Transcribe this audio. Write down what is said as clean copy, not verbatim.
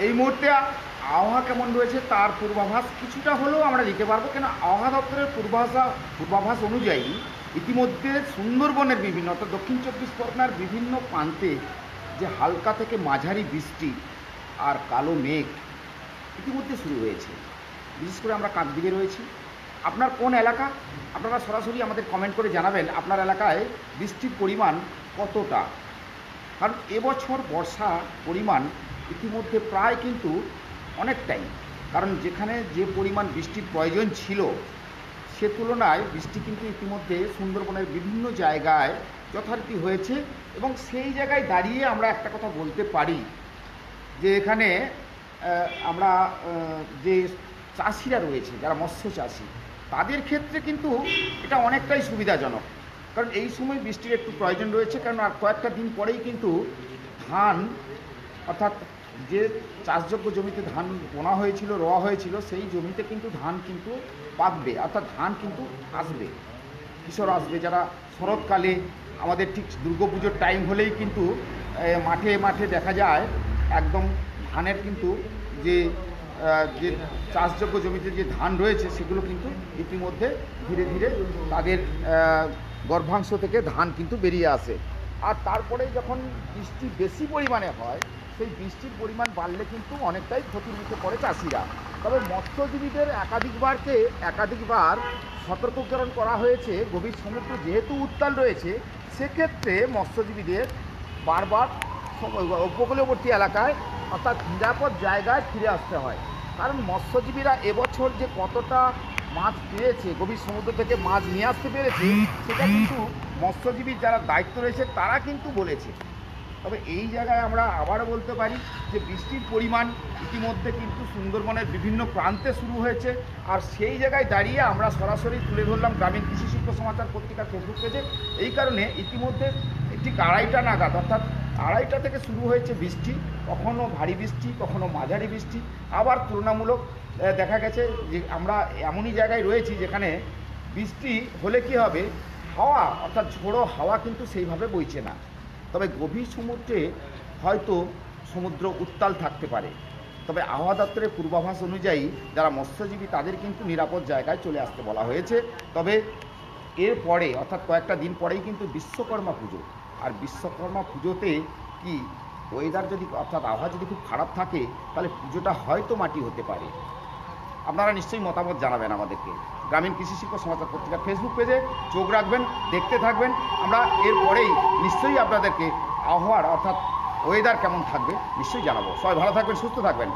এই মুহূর্তে আবহাওয়া কেমন রয়েছে তার পূর্বাভাস কিছুটা হলেও আমরা দিতে পারবো, কেন আবহাওয়া দপ্তরের পূর্বাভাস অনুযায়ী ইতিমধ্যে সুন্দরবনের বিভিন্ন অর্থাৎ দক্ষিণ চব্বিশ পরগনার বিভিন্ন প্রান্তে যে হালকা থেকে মাঝারি বৃষ্টি আর কালো মেঘ ইতিমধ্যে শুরু হয়েছে। বিশেষ করে আমরা কাকদ্বীপে রয়েছি। আপনার কোন এলাকা, আপনারা সরাসরি আমাদের কমেন্ট করে জানাবেন আপনার এলাকায় বৃষ্টির পরিমাণ কতটা। কারণ এবছর বর্ষা পরিমাণ ইতিমধ্যে প্রায় কিন্তু অনেকটাই, কারণ যেখানে যে পরিমাণ বৃষ্টির প্রয়োজন ছিল সে তুলনায় বৃষ্টি কিন্তু ইতিমধ্যে সুন্দরবনের বিভিন্ন জায়গায় যথারীতি হয়েছে। এবং সেই জায়গায় দাঁড়িয়ে আমরা একটা কথা বলতে পারি যে এখানে আমরা যে চাষিরা রয়েছে, যারা মৎস্য চাষি, তাদের ক্ষেত্রে কিন্তু এটা অনেকটাই সুবিধাজনক। কারণ এই সময় বৃষ্টির একটু প্রয়োজন রয়েছে, কারণ আর কয়েকটা দিন পরেই কিন্তু ধান, অর্থাৎ যে চাষযোগ্য জমিতে ধান বোনা হয়েছিল, রোয়া হয়েছিল, সেই জমিতে কিন্তু ধান কিন্তু পাকবে, অর্থাৎ ধান কিন্তু আসবে, কিশোর আসবে। যারা শরৎকালে আমাদের ঠিক দুর্গাপুজোর টাইম হলেই কিন্তু মাঠে মাঠে দেখা যায় একদম ধানের কিন্তু যে চাষযোগ্য জমিতে যে ধান রয়েছে সেগুলো কিন্তু ইতিমধ্যে ধীরে ধীরে তাদের গর্ভাংশ থেকে ধান কিন্তু বেরিয়ে আসে। আর তারপরে যখন বৃষ্টি বেশি পরিমাণে হয়, সেই বৃষ্টির পরিমাণ বাড়লে কিন্তু অনেকটাই ক্ষতির মুখে পড়ে চাষিরা। তবে মৎস্যজীবীদের একাধিকবার সতর্কীকরণ করা হয়েছে। গভীর সমুদ্র যেহেতু উত্তাল রয়েছে, সেক্ষেত্রে মৎস্যজীবীদের বারবার উপকূলবর্তী এলাকায় অর্থাৎ নিরাপদ জায়গায় ফিরে আসতে হয়। কারণ মৎস্যজীবীরা এবছর যে কতটা মাছ পেয়েছে, গভীর সমুদ্র থেকে মাছ নিয়ে আসতে পেরেছে, সেটা কিন্তু মৎস্যজীবীর যারা দায়িত্ব রয়েছে তারা কিন্তু বলেছে। তবে এই জায়গায় আমরা আবারও বলতে পারি যে বৃষ্টির পরিমাণ ইতিমধ্যে কিন্তু সুন্দরবনের বিভিন্ন প্রান্তে শুরু হয়েছে। আর সেই জায়গায় দাঁড়িয়ে আমরা সরাসরি তুলে ধরলাম গ্রামীণ কৃষি শিল্প সমাচার পত্রিকার ফেসবুক পেজে। এই কারণে ইতিমধ্যে ঠিক 2:30 নাগাদ, অর্থাৎ 2:30 থেকে শুরু হয়েছে বৃষ্টি, কখনও ভারী বৃষ্টি, কখনও মাঝারি বৃষ্টি। আবার তুলনামূলক দেখা গেছে যে আমরা এমনই জায়গায় রয়েছি যেখানে বৃষ্টি হলে কি হবে, হাওয়া অর্থাৎ ঝোড়ো হাওয়া কিন্তু সেইভাবে বইছে না। তবে গভীর সমুদ্রে হয়তো সমুদ্র উত্তাল থাকতে পারে। তবে আবহাওয়া দপ্তরের পূর্বাভাস অনুযায়ী যারা মৎস্যজীবী তাদের কিন্তু নিরাপদ জায়গায় চলে আসতে বলা হয়েছে। তবে এরপরে অর্থাৎ কয়েকটা দিন পরেই কিন্তু বিশ্বকর্মা পুজো। আর বিশ্বকর্মা পুজোতে কি ওয়েদার যদি অর্থাৎ আবহাওয়া যদি খুব খারাপ থাকে, তাহলে পুজোটা হয়তো মাটি হতে পারে। আপনারা নিশ্চয়ই মতামত জানাবেন আমাদেরকে গ্রামীণ কৃষি শিল্প সমাচার পত্রিকার ফেসবুক পেজে। চোখ রাখবেন, দেখতে থাকবেন। আমরা এরপরেই নিশ্চয়ই আপনাদেরকে আবহাওয়ার অর্থাৎ ওয়েদার কেমন থাকবে নিশ্চয়ই জানাবো। সবাই ভালো থাকবেন, সুস্থ থাকবেন।